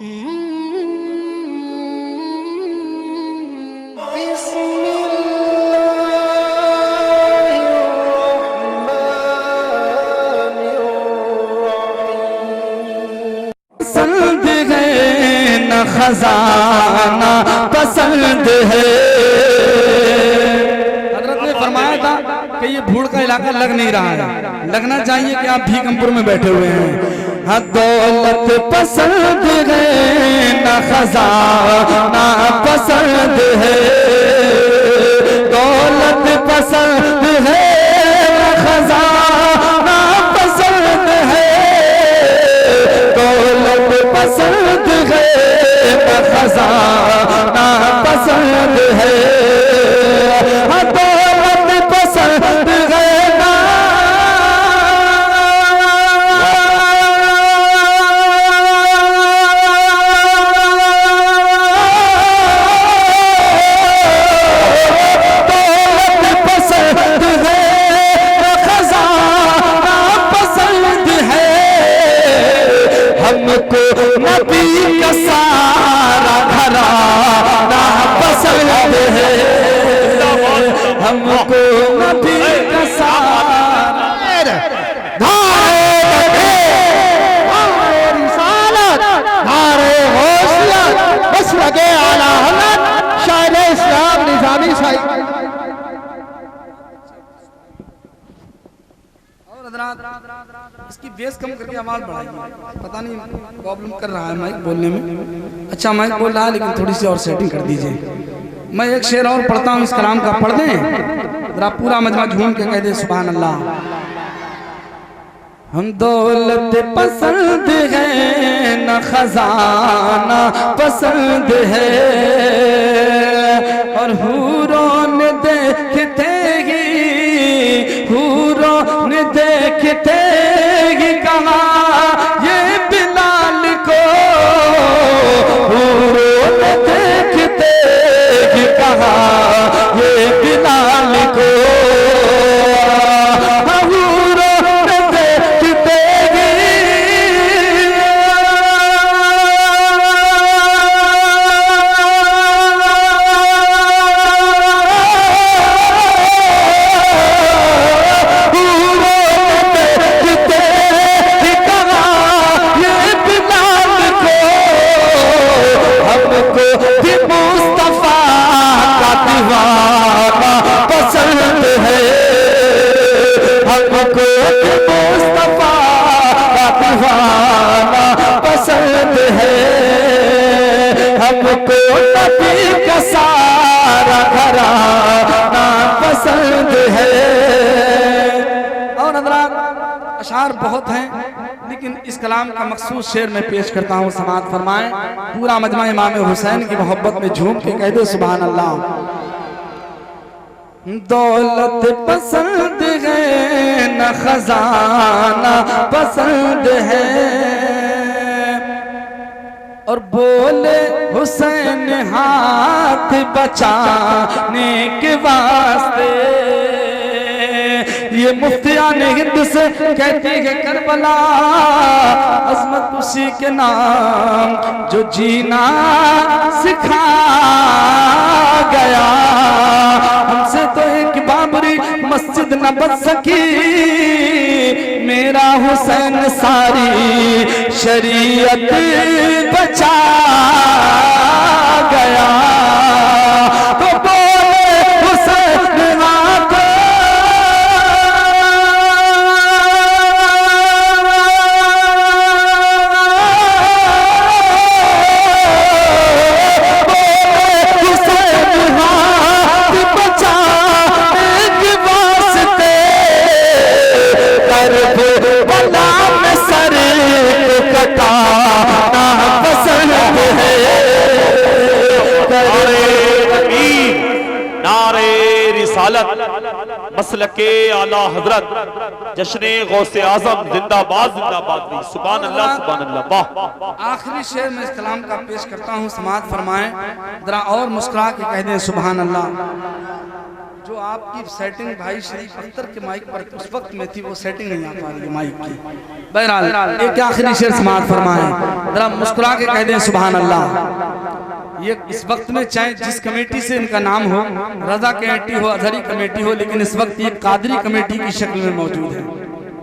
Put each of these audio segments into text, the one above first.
पसंद है न खजाना पसंद है। हजरत ने फरमाया था कि ये भूड़ का इलाका लग नहीं रहा है, लगना चाहिए कि आप भीकमपुर में बैठे हुए हैं। हाँ, दौलत पसंद है न खजाना पसंद है, दौलत पसंद है न खजाना पसंद है, दौलत पसंद है न खजाना पसंद है। हाँ, दौलत पसंद है ना हमको नबी का सारा घराना पसंद है, हमको नबी का सारा बस लगे आला हज़रत शायर इस्लाम निज़ामी साहिब। इसकी बेस कम करके आवाज बढ़ाई, पता नहीं प्रॉब्लम कर रहा है माइक बोलने में। अच्छा माइक बोल रहा है लेकिन थोड़ी सी और सेटिंग कर दीजिए। मैं एक शेर और पढ़ता हूँ इस कलाम का, पढ़ दें जरा पूरा मजमा झूम के कह दे सुभान अल्लाह। हम दौलत पसंद है न खजाना पसंद है, और हूरों ने देखते ही, हूरों ने देखते ही कहा ये बिलाल को, हूरों ने देखते ही कहा ये बिलाल को, हमको नबी का सारा घराना पसंद है। और हज़रात अशार बहुत हैं लेकिन इस कलाम का मखसूस शेर में पेश करता हूँ, समाअत फरमाएं। पूरा मजमा इमाम हुसैन की मोहब्बत में झूम के कह दो सुभान अल्लाह। दौलत पसंद है न खजाना पसंद है, और बोले हुसैन हाथ बचाने के वास्ते, ये मुफ्तियान हिंद से कहती है करबला अजमत उसी के नाम जो जीना सिखा गया। हमसे तो एक बाबरी मस्जिद न बच सकी, मेरा हुसैन सारी शरीयत बचा गया। तो बोले हुसैन हाथ मसलके आला हजरत जश्न गौसे आजम जिंदाबाद जिंदाबाद। सुभान अल्लाह सुभान अल्लाह। वाह। आखिरी शेर में इस कलाम का पेश करता हूँ, समाअत फरमाएं। जरा और मुस्कुरा के कह दें सुभान अल्लाह। जो आपकी सेटिंग भाई शरीफ अख्तर के माइक पर उस वक्त में थी, वो सेटिंग नहीं आ पा रही है माइक की। बहरहाल एक आखिरी शेर समाअत फरमाएं, जरा मुस्कुरा के कह दें सुभान अल्लाह। ये इस वक्त में चाहे जिस कमेटी से इनका नाम हो, रजा कमेटी हो, अजहरी कमेटी हो, लेकिन इस वक्त ये कादरी कमेटी की शक्ल में मौजूद है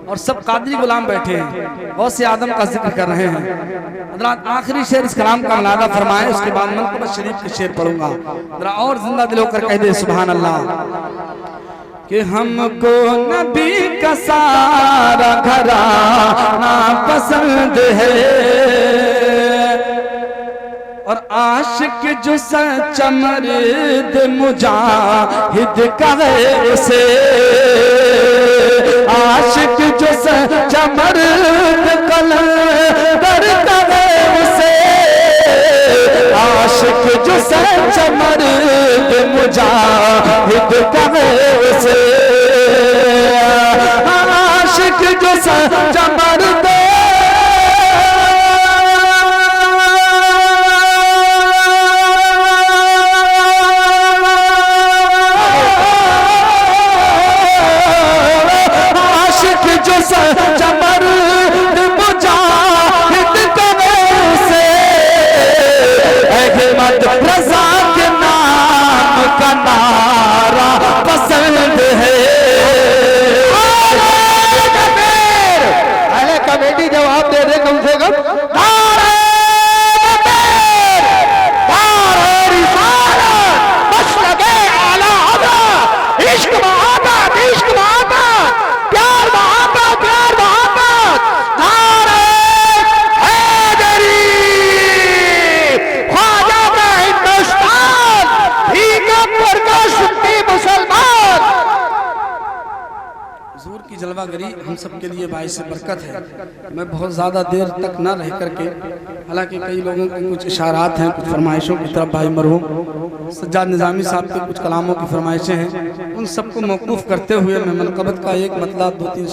और सब कादरी गुलाम बैठे हैं, बहुत से आदम का जिक्र कर रहे हैं। हज़रात आखिरी शेर इस कलाम का मुलादा फरमाएं, उसके बाद मनक़बत शरीफ के शेर पढ़ूंगा। जरा और जिंदा दिल होकर कह दे सुभान अल्लाह। कि हमको नबी का सारा घराना पसंद है और आशिक जो सच्चा मर्द मुजाहिद का है उसे, आशिक जो सच्चा मर्द कलंदर का है उसे, आशिक जो सच्चा मर्द मुजाहिद का है उसे, आशिक जो सच्चा मर्द रज़ा के नाम का नारा पसंद है। अरे कमेटी जवाब दे दे कम से कम। जलवागरी हम सब के लिए बाइस बरकत है। मैं बहुत ज़्यादा देर तक ना रह करके, हालांकि कई लोगों के कुछ इशारात हैं, कुछ फरमाइशों की तरफ भाई मरहूम सज्जाद निज़ामी साहब के कुछ कलामों की फरमाइशें हैं, उन सबको मौकूफ़ करते हुए मैं मनक़बत का एक मतलब 2-3